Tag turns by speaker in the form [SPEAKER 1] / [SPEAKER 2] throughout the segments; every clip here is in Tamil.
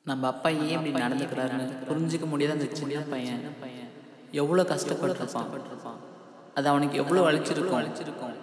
[SPEAKER 1] நம்ம அப்பா ஏன் இப்படி நடந்துக்கிறாருன்னு புரிஞ்சிக்க முடியாத அந்த சின்ன பையன் எவ்வளோ கஷ்டப்பட்டிருப்பான். அது அவனுக்கு எவ்வளோ அழிச்சிருக்கும்.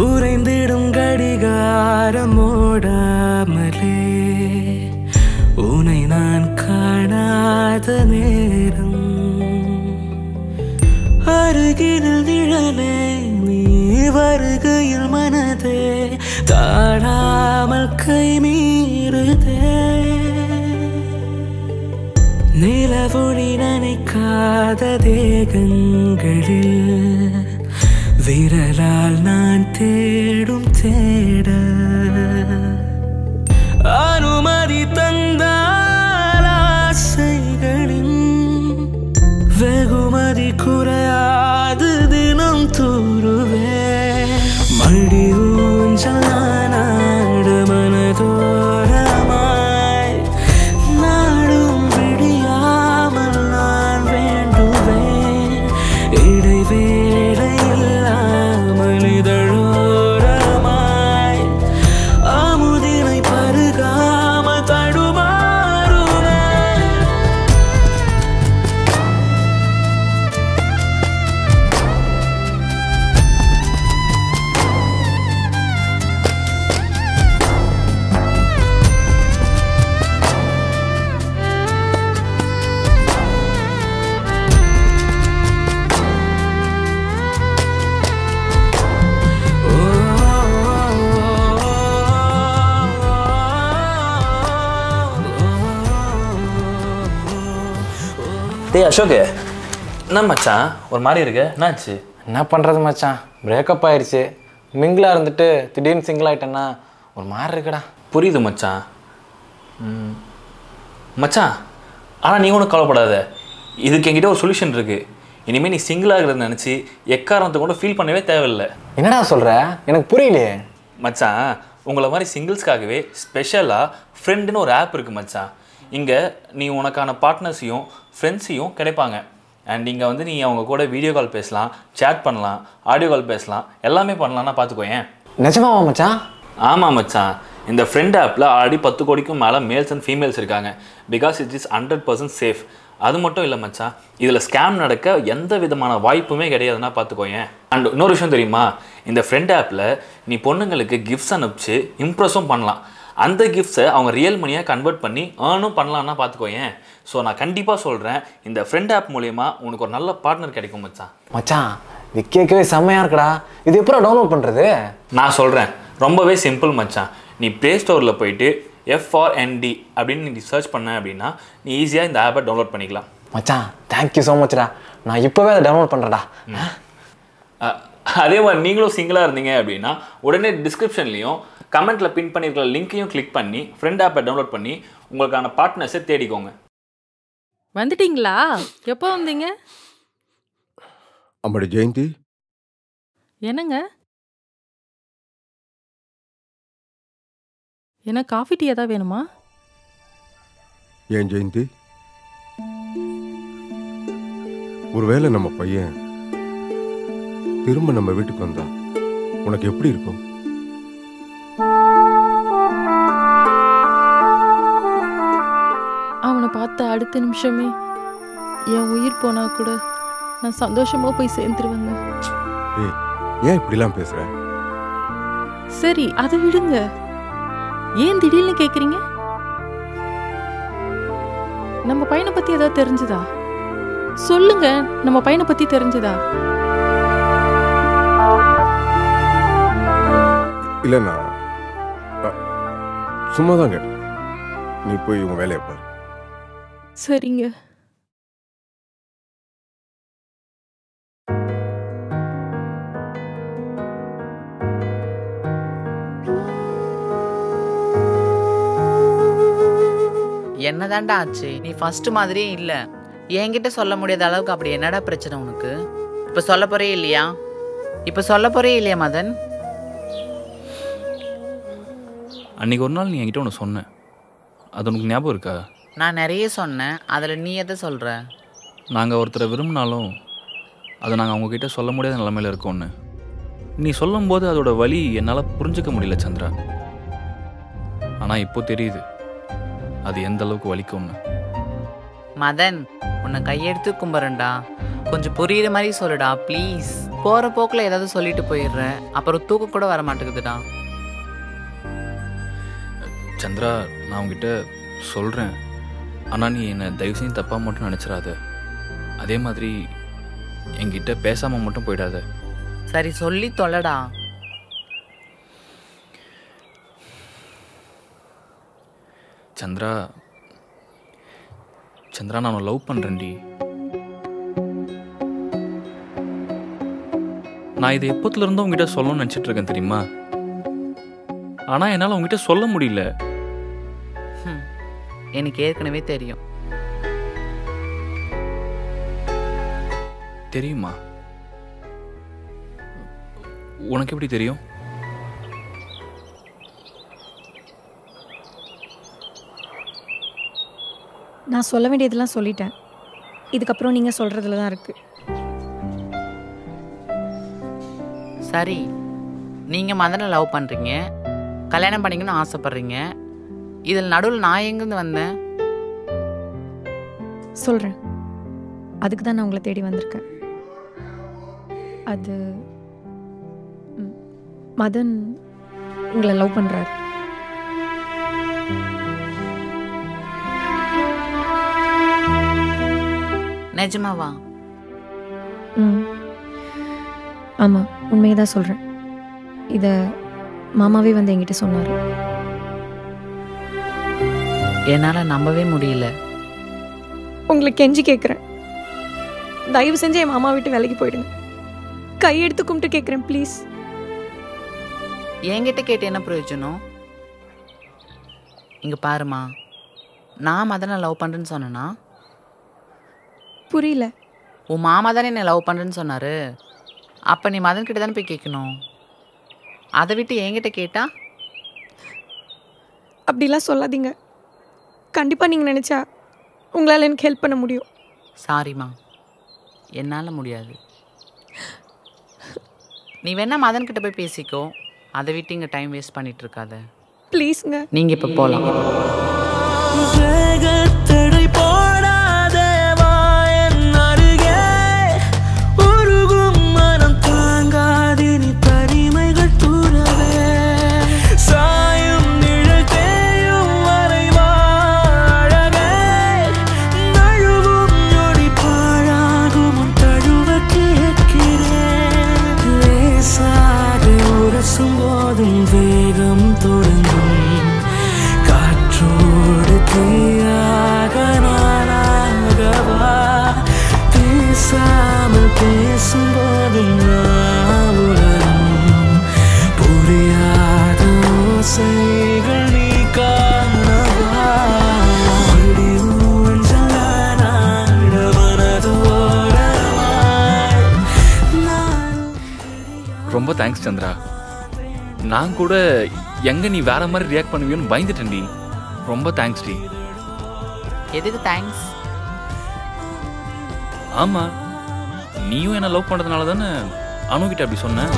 [SPEAKER 2] உறைந்திடும் கடிகாரம் ஓடாமலே உனை நான் காணாத நேரம் அருகில் நிழலே நீ வருகையில் மனதே தாழாமல் கை மீறுதே நிலவொளி நனைக்காத தேகங்களில் விரலால் நான் தேடும் தேடல் அனுமதி தந்தால் ஆசைகளின் வெகுமதி குறையாது தினம் தூருவே மடி ஊஞ்சல் நாட மனதோரமாய் நாடும் விடியாமல் நான் வேண்டுவேன் இடைவேளை மனிதழோரமாய் அமுதினை பருகாம தடுமாறுவே
[SPEAKER 3] டேய் அசோக், என்ன மச்சான் ஒரு மாதிரி இருக்கு? என்னாச்சு?
[SPEAKER 4] என்ன பண்ணுறது மச்சான், பிரேக்கப் ஆயிடுச்சு. மிங்கிளாக இருந்துட்டு திடீர்னு சிங்கிள் ஆகிட்டேன்னா ஒரு மாதிரி இருக்குடா.
[SPEAKER 3] புரியுது மச்சான். மச்சான் ஆனால் நீ ஒன்றும் கவலைப்படாத, இதுக்கு என்கிட்ட ஒரு சொல்யூஷன் இருக்குது. இனிமேல் நீ சிங்கிள் ஆகிறத நினச்சி எக்காரணத்தை கூட ஃபீல் பண்ணவே தேவையில்லை.
[SPEAKER 4] என்னடா சொல்கிற? எனக்கு புரியலையே.
[SPEAKER 3] மச்சான் உங்களை மாதிரி சிங்கிள்ஸ்க்காகவே ஸ்பெஷலாக ஃப்ரெண்டுன்னு ஒரு ஆப் இருக்குது மச்சான். இங்கே நீ உனக்கான பார்ட்னர்ஸையும் ஃப்ரெண்ட்ஸையும் கிடைப்பாங்க. அண்ட் இங்கே வந்து நீ அவங்க கூட வீடியோ கால் பேசலாம், சேட் பண்ணலாம், ஆடியோ கால் பேசலாம், எல்லாமே பண்ணலான்னா பார்த்துக்கோயேன்.
[SPEAKER 4] நிஜமாவா மச்சான்?
[SPEAKER 3] ஆமாம் மச்சான், இந்த ஃப்ரெண்ட் ஆப்பில் ஆல்ரெடி 10 கோடிக்கும் மேலே மேல்ஸ் அண்ட் ஃபீமேல்ஸ் இருக்காங்க. Because it is 100% safe. அது மட்டும் இல்லை மச்சான், இதில் ஸ்கேம் நடக்க எந்த விதமான வாய்ப்புமே கிடையாதுன்னா பார்த்துக்கோயேன். அண்ட் இன்னொரு விஷயம் தெரியுமா, இந்த ஃப்ரெண்ட் ஆப்பில் நீ பொண்ணுங்களுக்கு கிஃப்ட்ஸ் அனுப்பிச்சு இம்ப்ரெஸும் பண்ணலாம். அந்த கிஃப்ட்ஸை அவங்க ரியல் மணியாக கன்வெர்ட் பண்ணி ஏர்னும் பண்ணலான்னா பார்த்துக்கோயேன். ஸோ நான் கண்டிப்பாக சொல்கிறேன், இந்த ஃப்ரெண்ட் ஆப் மூலயமா உனக்கு ஒரு நல்ல பார்ட்னர் கிடைக்கும் மச்சான்.
[SPEAKER 4] மச்சான் இது கேட்கவே செம்மையாக இருக்குடா. இது எப்போ டவுன்லோட் பண்ணுறது?
[SPEAKER 3] நான் சொல்கிறேன், ரொம்பவே சிம்பிள் மச்சான். நீ ப்ளே ஸ்டோரில் போயிட்டு FRND அப்படின்னு நீ சர்ச் பண்ண அப்படின்னா நீ ஈஸியாக இந்த ஆப்பை டவுன்லோட் பண்ணிக்கலாம்.
[SPEAKER 4] மச்சான் தேங்க்யூ ஸோ மச்டா. நான் இப்போவே அதை டவுன்லோட் பண்ணுறேன்டா.
[SPEAKER 3] அதே மாதிரி நீங்களும் சிங்கிளாக இருந்தீங்க அப்படின்னா உடனே டிஸ்கிரிப்ஷன்லேயும் கமெண்ட்டில் பின் பண்ணியிருக்கிற லிங்க்கையும் கிளிக் பண்ணி ஃப்ரெண்ட் ஆப்பை டவுன்லோட் பண்ணி உங்களுக்கான பார்ட்னர்ஸை தேடிக்கோங்க.
[SPEAKER 5] வந்துட்டீங்களா? எப்போ வந்தீங்க?
[SPEAKER 6] அம்மாடி ஜெயந்தி,
[SPEAKER 5] என்னங்க? என்ன காஃபி டீ ஏதாவது வேணுமா?
[SPEAKER 6] ஏன் ஜெயந்தி, ஒருவேளை நம்ம பையன் திரும்ப நம்ம வீட்டுக்கு வந்தா உனக்கு எப்படி இருக்கும்?
[SPEAKER 5] அவனை பார்த்த அடுத்த நிமிஷமே என் உயிர் போனா கூட நான் சந்தோஷமா போய் சேர்ந்துருவேங்க.
[SPEAKER 6] ஏய், ஏன் இப்படிலாம் பேசுற?
[SPEAKER 5] சரி அதை விடுங்க, ஏன் திடீர்னு கேக்குறீங்க? நம்ம பையனை பத்தி ஏதாவது தெரிஞ்சுதா? சொல்லுங்க, நம்ம பையனை பத்தி தெரிஞ்சுதா?
[SPEAKER 6] இல்லைண்ணா, சும்மா தான் கேட்டேன். நீ போய் உன் வேலையை பாரு.
[SPEAKER 5] சரிங்க.
[SPEAKER 1] என்னதான்டா ஆச்சு? நீ ஃபர்ஸ்ட் மாதிரியே இல்லை. என்கிட்ட சொல்ல முடியாத அளவுக்கு அப்படி என்னடா பிரச்சனை உனக்கு? இப்போ சொல்ல போறே இல்லையா? இப்போ சொல்ல போறே இல்லையா மதன்?
[SPEAKER 3] அன்றைக்கி ஒரு நாள் நீ என்கிட்ட ஒன்று சொன்ன, அது உனக்கு ஞாபகம் இருக்கா?
[SPEAKER 1] நான் நிறைய சொன்னேன், அதில் நீ எதை சொல்கிற?
[SPEAKER 3] நாங்கள் ஒருத்தரை விரும்பினாலும் அதை நாங்கள் அவங்கக்கிட்ட சொல்ல முடியாத நிலைமையில் இருக்கோன்னு நீ சொல்லும்போது அதோட வலி என்னால் புரிஞ்சுக்க முடியல சந்திரா. ஆனால் இப்போ தெரியுது அது எந்த அளவுக்கு வலிக்கும்னு.
[SPEAKER 1] மதன், உன்னை கையெடுத்து கும்புறேன்டா, கொஞ்சம் புரியுற மாதிரி சொல்லுடா ப்ளீஸ். போகிற போக்கில் ஏதாவது சொல்லிட்டு போயிடுறேன், அப்புறம் தூக்கம் கூட வர மாட்டேங்குதுடா.
[SPEAKER 3] சந்திரா, நான் உங்ககிட்ட சொல்கிறேன், ஆனால் நீ என்னை தயவு செஞ்சு தப்பாக மட்டும் நினச்சிடாத. அதே மாதிரி என்கிட்ட பேசாமல் மட்டும் போயிடாத.
[SPEAKER 1] சரி சொல்லி தொலைடா.
[SPEAKER 3] சந்திரா, சந்திரா, நான் லவ் பண்ணுறேன்டி. நான் இதை எப்போத்துலேருந்தும் உங்ககிட்ட சொல்லணும்னு நினச்சிட்டு இருக்கேன் தெரியுமா? ஆனால் என்னால் உங்ககிட்ட சொல்ல முடியல.
[SPEAKER 1] எனக்கு ஏற்கனவே தெரியும்.
[SPEAKER 3] தெரியுமா? உனக்கு எப்படி தெரியும்?
[SPEAKER 7] நான் சொல்ல வேண்டியதெல்லாம் சொல்லிட்டேன். இதுக்கப்புறம் நீங்கள் சொல்கிறதுல தான் இருக்குது.
[SPEAKER 1] சரி, நீங்கள் மதனை லவ் பண்ணுறீங்க, கல்யாணம் பண்ணிக்கணும்னு ஆசைப்பட்றீங்க. இதில் நடுவில் நான் எங்கேருந்து வந்தேன்?
[SPEAKER 7] சொல்கிறேன். அதுக்கு தான் நான் உங்களை தேடி வந்திருக்கேன். அது மதன் உங்களை லவ் பண்ணுறாரு.
[SPEAKER 1] நிஜமாவா?
[SPEAKER 7] ஆமாம், உண்மையை தான் சொல்கிறேன். இதை மாமாவே வந்து என்கிட்ட சொன்னார்.
[SPEAKER 1] என்னால் நம்பவே முடியல.
[SPEAKER 7] உங்களை கெஞ்சி கேட்குறேன், தயவு செஞ்சு என் மாமா விட்டு விலைக்கு போயிடுங்க. கையெடுத்து கும்பிட்டு கேட்குறேன் ப்ளீஸ்.
[SPEAKER 1] என்கிட்ட கேட்டு என்ன பிரயோஜனம்? இங்கே பாருமா, நான் மதனை லவ் பண்ணுறேன்னு சொன்னேன்னா?
[SPEAKER 7] புரியல.
[SPEAKER 1] உன் மாமா தானே என்னை லவ் பண்ணுறேன்னு சொன்னார். அப்போ நீ மதன் கிட்ட தானே போய் கேட்கணும். அதை விட்டு என்கிட்ட கேட்டா?
[SPEAKER 7] அப்படிலாம் சொல்லாதீங்க. கண்டிப்பாக நீங்கள் நினச்சா உங்களால் எனக்கு ஹெல்ப் பண்ண முடியும்.
[SPEAKER 1] சாரிம்மா, என்னால் முடியாது. நீ வேணா மதன் கிட்ட போய் பேசிக்கோ, அதை விட்டு இங்கே டைம் வேஸ்ட் பண்ணிட்டு இருக்காத
[SPEAKER 7] ப்ளீஸுங்க.
[SPEAKER 1] நீங்கள் இப்போ போகலாம்.
[SPEAKER 2] வேகத்தடை போடாதே வா என் அருகே, உருகும் மனம் தாங்காது நீ தனிமைகள் தூரவே, சாயும் நிழல் தேயும் வரை வாழவே, நழுவும் நொடி பாழாகும் உன் தழுவ கேட்கிறேன், லேசாக உரசும் போதும் வேகம் தொடங்கும், காற்றோடு தீயாக நானாகவா, பேசாமல் பேசும்போதும் நான் உலரும், புரியாத ஓசைகள் நீ காணவா, ஊஞ்சல் நானாட மனதோரமாய் நானும்.
[SPEAKER 3] ரொம்ப தேங்க்ஸ் சந்திரா. நான் கூட எங்கே நீ வேற மாதிரி ரியாக்ட் பண்ணுவியோன்னு பயந்துட்டேன்டி. ரொம்ப தேங்க்ஸ் டி.
[SPEAKER 1] எதுக்கு தேங்க்ஸ்?
[SPEAKER 3] ஆமாம், நீயும் என்ன லவ் பண்ணுறதுனால தானே அனுகிட்ட அப்படி சொன்னேன்.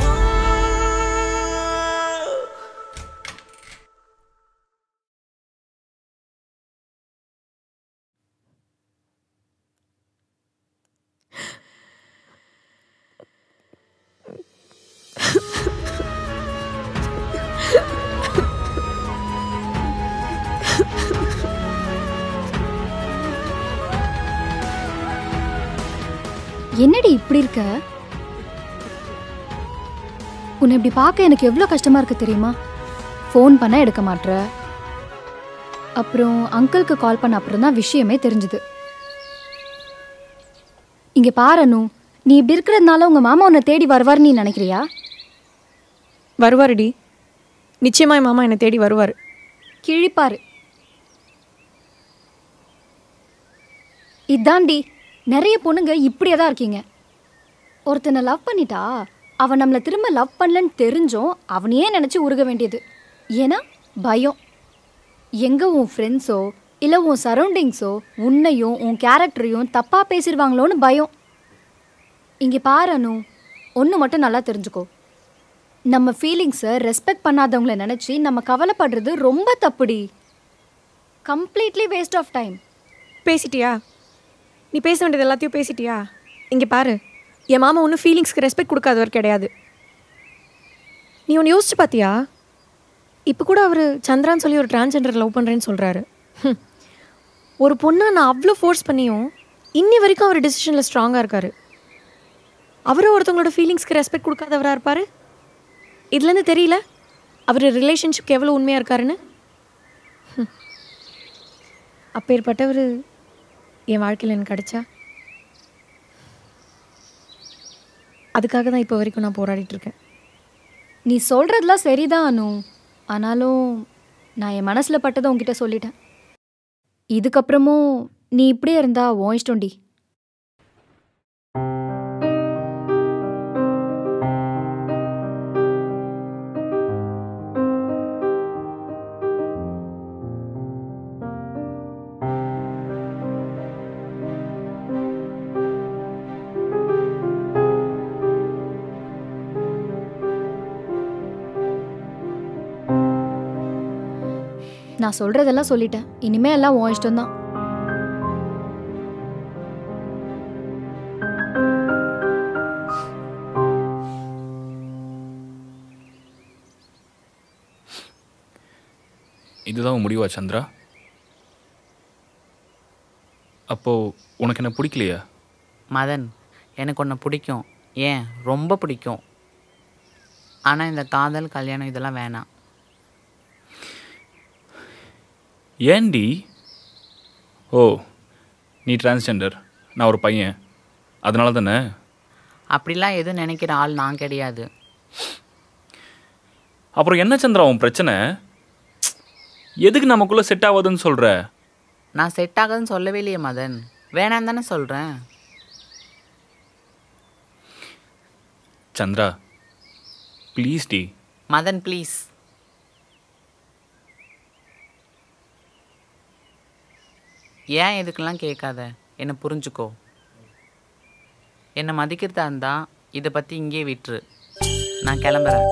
[SPEAKER 8] என்னடி இப்படி இருக்க? உன்னை இப்படி பார்க்க எனக்கு எவ்வளோ கஷ்டமா இருக்கு தெரியுமா? ஃபோன் பண்ண எடுக்க மாட்ற. அப்புறம் அங்கிளுக்கு கால் பண்ண அப்புறம் தான் விஷயமே தெரிஞ்சுது. இங்க பாரு, நீ இப்படி இருக்கிறதுனால உங்க மாமா உன்னை தேடி வருவார் நீ நினைக்கிறியா?
[SPEAKER 7] வருவாருடி, நிச்சயமா என் மாமா என்னை தேடி வருவார்.
[SPEAKER 8] கிழிப்பாரு. இதாண்டி நிறைய பொண்ணுங்க இப்படியே தான் இருக்கீங்க. ஒருத்தனை லவ் பண்ணிட்டா அவன் நம்மளை திரும்ப லவ் பண்ணலன்னு தெரிஞ்சும் அவனையே நினச்சி உருக வேண்டியது. ஏன்னா பயம். எங்கே உன் ஃப்ரெண்ட்ஸோ இல்லை உன் சரௌண்டிங்ஸோ உன்னையும் உன் கேரக்டரையும் தப்பாக பேசிடுவாங்களோன்னு பயம். இங்கே பாரு, ஒன்று மட்டும் நல்லா தெரிஞ்சுக்கோ. நம்ம ஃபீலிங்ஸை ரெஸ்பெக்ட் பண்ணாதவங்கள நினச்சி நம்ம கவலைப்படுறது ரொம்ப தப்புடி. Completely waste of time.
[SPEAKER 7] பேசிட்டியா? நீ பேச வேண்டியது எல்லாத்தையும் பேசிட்டியா? இங்கே பாரு, என் மாமா ஒன்றும் ஃபீலிங்ஸ்க்கு ரெஸ்பெக்ட் கொடுக்காதவர் கிடையாது. நீ ஒன்று யோசிச்சு பார்த்தியா? இப்போ கூட அவர் சந்திரான்னு சொல்லி ஒரு டிரான்ஸ்ஜெண்டர் லவ் பண்ணுறேன்னு சொல்கிறாரு. ஒரு பொண்ணை நான் அவ்வளோ ஃபோர்ஸ் பண்ணியும் இன்னி வரைக்கும் அவர் டிசிஷனில் ஸ்ட்ராங்காக இருக்கார். அவரும் ஒருத்தவங்களோட ஃபீலிங்ஸ்க்கு ரெஸ்பெக்ட் கொடுக்காதவராக இருப்பார். இதுலேருந்து தெரியல அவர் ரிலேஷன்ஷிப்க்கு எவ்வளோ உண்மையாக இருக்காருன்னு. அப்பேற்பட்டவர் என் வாழ்க்கையில் எனக்கு கிடச்சா அதுக்காக தான் இப்போ வரைக்கும் நான் போராடிட்டுருக்கேன்.
[SPEAKER 8] நீ சொல்கிறதுலாம் சரிதான் அனு. ஆனாலும் நான் என் மனசில் பட்டதை உங்ககிட்ட சொல்லிட்டேன். இதுக்கப்புறமும் நீ இப்படியே இருந்தா உன் இஷ்டம்டி. நான் சொல்கிறதெல்லாம் சொல்லிட்டேன். இனிமே எல்லாம் உன் இஷ்டம்தான்.
[SPEAKER 3] இதுதான் முடிவா சந்திரா? அப்போது உனக்கு என்ன பிடிக்கலையா?
[SPEAKER 1] மதன், எனக்கு ஒன்று பிடிக்கும். ஏன், ரொம்ப பிடிக்கும். ஆனால் இந்த காதல் கல்யாணம் இதெல்லாம் வேணாம்.
[SPEAKER 3] ஏண்டி? ஓ, நீ டிரான்ஸ்ஜெண்டர், நான் ஒரு பையன், அதனால தானே?
[SPEAKER 1] அப்படிலாம் எதுவும் நினைக்கிற ஆள் நான் கிடையாது.
[SPEAKER 3] அப்புறம் என்ன சந்திரா உன் பிரச்சனை? எதுக்கு நமக்குள்ளே செட் ஆகாதுன்னு சொல்கிற?
[SPEAKER 1] நான் செட் ஆகுதுன்னு சொல்லவே இல்லையே மதன், வேணான்னு தானே சொல்கிறேன்.
[SPEAKER 3] சந்திரா ப்ளீஸ் டி.
[SPEAKER 1] மதன் ப்ளீஸ். ஏன் எதுக்கெல்லாம் கேட்காத, என்னை புரிஞ்சுக்கோ. என்னை மதிக்கிறதா இருந்தா இதை பற்றி இங்கே விட்டுரு. நான் கிளம்புறேன்.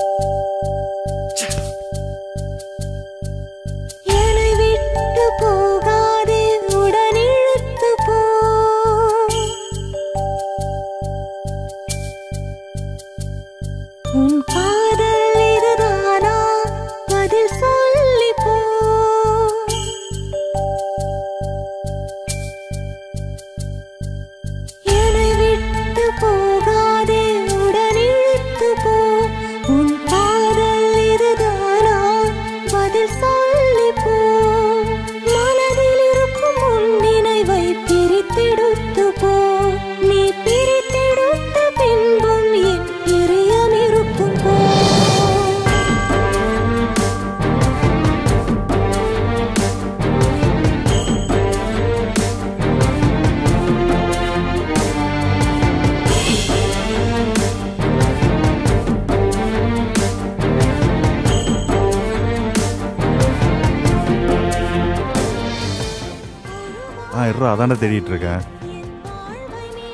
[SPEAKER 9] அதானே தேடிட்டு இருக்கேன்.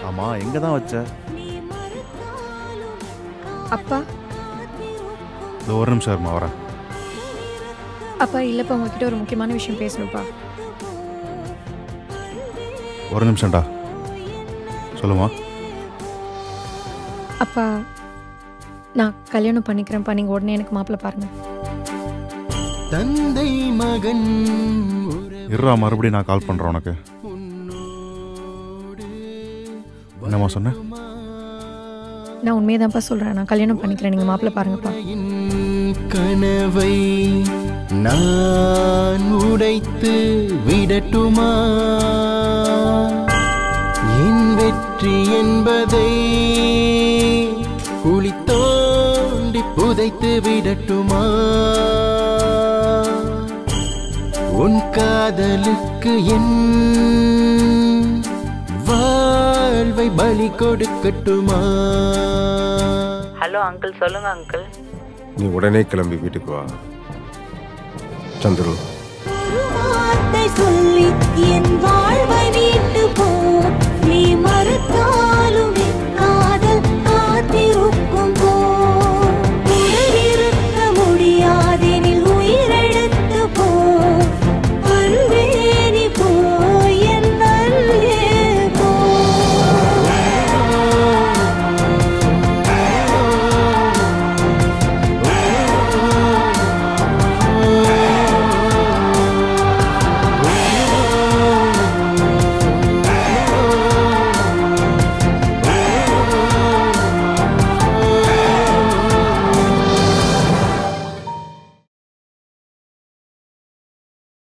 [SPEAKER 9] ஆமா, எங்க தான் வச்ச?
[SPEAKER 7] அப்பா,
[SPEAKER 9] இந்த ஒரு நிமிஷம் இருமா, வரேன்.
[SPEAKER 7] அப்பா இல்லப்பா, உங்ககிட்ட ஒரு முக்கியமான விஷயம் பேசணும்ப்பா.
[SPEAKER 9] ஒரு நிமிஷம்டா, சொல்லுமா.
[SPEAKER 7] அப்பா, நான் கல்யாணம் பண்ணிக்கிறேன்ப்பா. நீங்க உடனே எனக்கு மாப்பிள்ளை பாருங்க.
[SPEAKER 2] தந்தை மகன்
[SPEAKER 9] இருறா, மறுபடியும் நான் கால் பண்றேன் உனக்கு. என்னம்மா சொன்ன?
[SPEAKER 7] நான் உண்மையதான்ப்பா சொல்றேன். நான் கல்யாணம் பண்ணிக்கிறேன், நீங்க மாப்பிள்ளை பாருங்கப்பா.
[SPEAKER 2] கனவை நான் உடைத்து விடட்டுமா? என் வெற்றி என்பதை குழி தோண்டி புதைத்து விடட்டுமா? உன் காதலுக்கு என் வாழ்வை பலி கொடுக்கட்டுமா?
[SPEAKER 1] ஹலோ அங்கிள், சொல்லுங்க அங்கிள்.
[SPEAKER 6] நீ உடனே கிளம்பி வீட்டுக்கு வா சந்துரு.
[SPEAKER 10] சொல்லி என்